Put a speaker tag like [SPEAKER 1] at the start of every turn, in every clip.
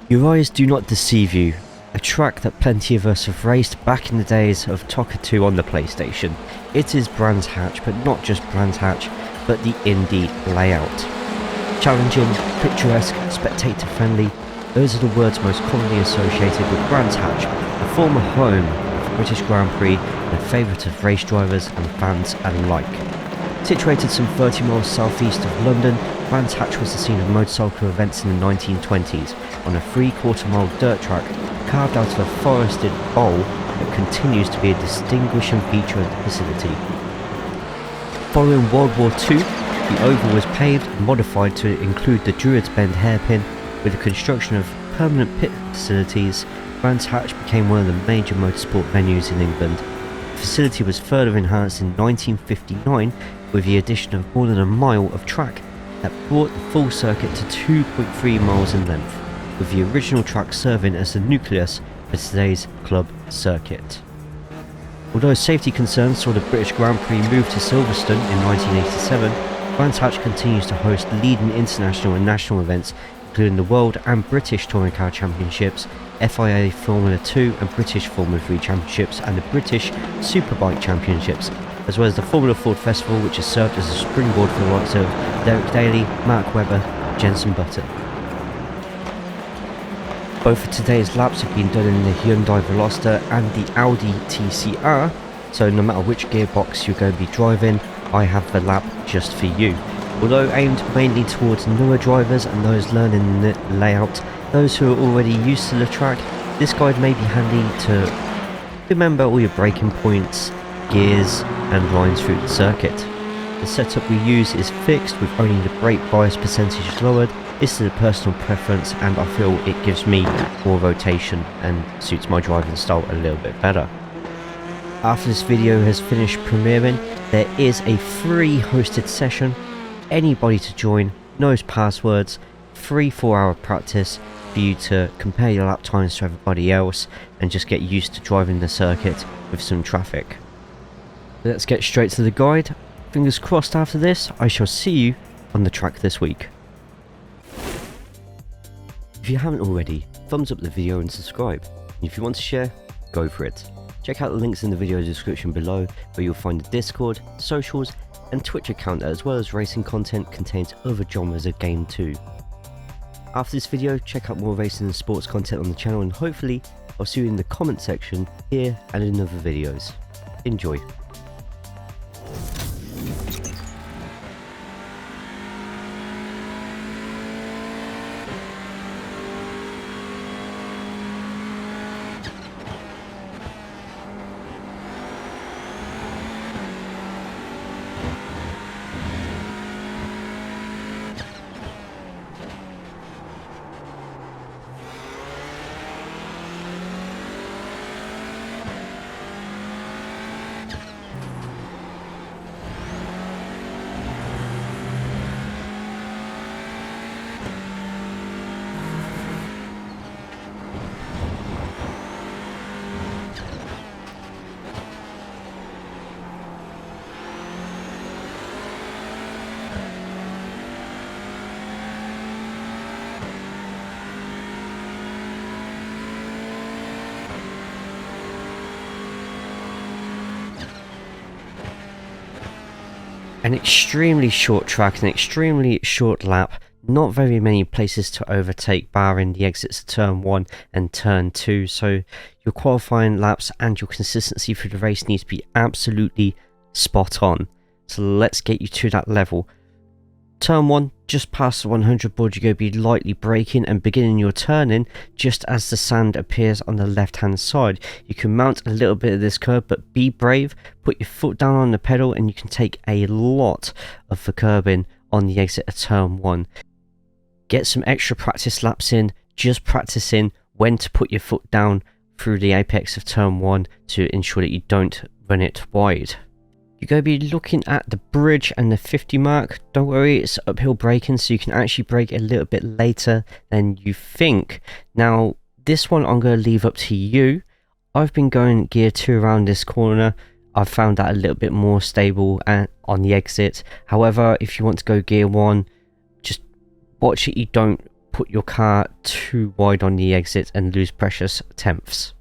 [SPEAKER 1] Your eyes do not deceive you. A track that plenty of us have raced back in the days of TCR 2 on the PlayStation. It is Brands Hatch, but not just Brands Hatch, but the Indy layout. Challenging, picturesque, spectator friendly, those are the words most commonly associated with Brands Hatch, a former home of the British Grand Prix and a favourite of race drivers and fans alike. Situated some 30 miles southeast of London, Brands Hatch was the scene of motorcycle events in the 1920s on a 3/4 mile dirt track carved out of a forested bowl that continues to be a distinguishing feature of the facility. Following World War II, the oval was paved and modified to include the Druids Bend hairpin. With the construction of permanent pit facilities, Brands Hatch became one of the major motorsport venues in England. The facility was further enhanced in 1959 with the addition of more than a mile of track that brought the full circuit to 2.3 miles in length, with the original track serving as the nucleus for today's club circuit. Although safety concerns saw the British Grand Prix move to Silverstone in 1987, Brands Hatch continues to host leading international and national events including the World and British Touring Car Championships, FIA Formula 2 and British Formula 3 Championships and the British Superbike Championships, as well as the Formula Ford Festival, which has served as a springboard for the likes of Derek Daly, Mark Webber, Jenson Button. Both of today's laps have been done in the Hyundai Veloster and the Audi TCR, so no matter which gearbox you're going to be driving, I have the lap just for you. Although aimed mainly towards newer drivers and those learning the layout, those who are already used to the track, this guide may be handy to remember all your braking points, gears and lines through the circuit. The setup we use is fixed with only the brake bias percentage lowered. This is a personal preference and I feel it gives me more rotation and suits my driving style a little bit better. After this video has finished premiering, there is a free hosted session. Anybody to join, knows passwords, free 4-hour practice for you to compare your lap times to everybody else and just get used to driving the circuit with some traffic. Let's get straight to the guide. Fingers crossed after this, I shall see you on the track this week. If you haven't already, thumbs up the video and subscribe. And if you want to share, go for it. Check out the links in the video description below where you'll find the Discord, socials and Twitch account as well as racing content contains other genres of game too. After this video, check out more racing and sports content on the channel and hopefully I'll see you in the comment section here and in other videos. Enjoy. An extremely short track, an extremely short lap, not very many places to overtake barring the exits of turn 1 and turn 2, so your qualifying laps and your consistency through the race needs to be absolutely spot on. So let's get you to that level. Turn 1, just past the 100 board, you're going to be lightly braking and beginning your turning just as the sand appears on the left hand side. You can mount a little bit of this curve, but be brave, put your foot down on the pedal and you can take a lot of the curbing on the exit of turn 1. Get some extra practice laps in, just practicing when to put your foot down through the apex of turn 1 to ensure that you don't run it wide. You're going to be looking at the bridge and the 50 mark. Don't worry, it's uphill braking, so you can actually brake a little bit later than you think. Now, this one I'm going to leave up to you. I've been going gear 2 around this corner. I've found that a little bit more stable on the exit. However, if you want to go gear 1, just watch it you don't put your car too wide on the exit and lose precious tenths.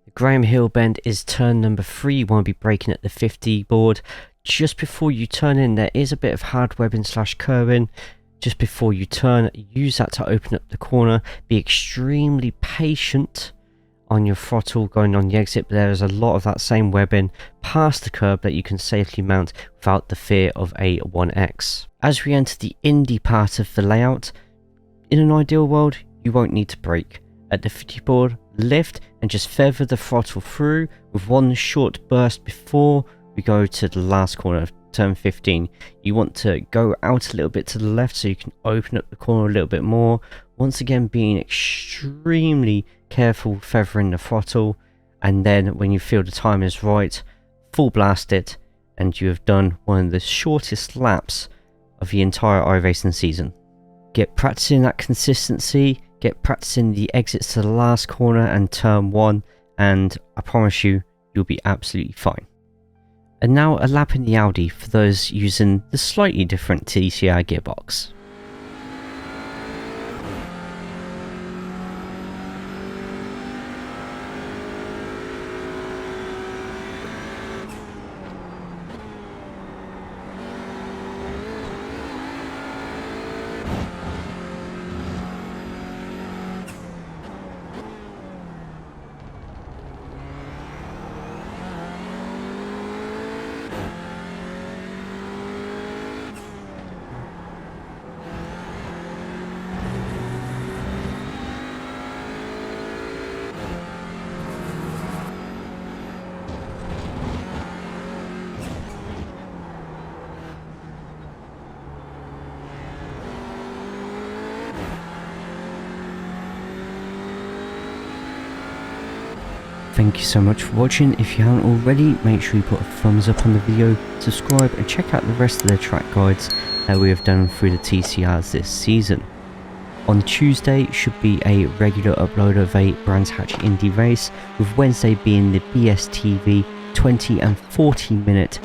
[SPEAKER 1] The Graham Hill bend is turn number 3. You want to be braking at the 50 board. Just before you turn in, there is a bit of hard webbing / curving. Just before you turn, use that to open up the corner. Be extremely patient on your throttle going on the exit, but there is a lot of that same webbing past the curb that you can safely mount without the fear of a 1X. As we enter the Indy part of the layout, in an ideal world, you won't need to brake. At the 50 board, lift and just feather the throttle through with one short burst before we go to the last corner of turn 15. You want to go out a little bit to the left so you can open up the corner a little bit more. Once again, being extremely careful feathering the throttle, and then when you feel the time is right, full blast it, and you have done one of the shortest laps of the entire iRacing season. Get practicing that consistency, get practicing the exits to the last corner and turn 1, and I promise you, you'll be absolutely fine. And now a lap in the Audi for those using the slightly different TCR gearbox. Thank you so much for watching. If you haven't already, make sure you put a thumbs up on the video, subscribe and check out the rest of the track guides that we have done through the TCRs this season. On Tuesday should be a regular upload of a Brands Hatch Indy race, with Wednesday being the BSTV 20 and 40 minute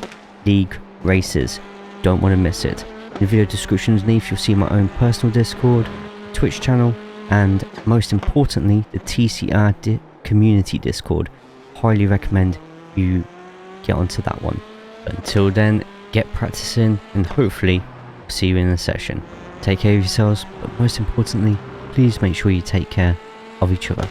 [SPEAKER 1] league races. Don't want to miss it. In the video description underneath you'll see my own personal Discord, Twitch channel, and most importantly the TCR community Discord. Highly recommend you get onto that one. But until then, get practicing and hopefully I'll see you in the session. Take care of yourselves, but most importantly, please make sure you take care of each other.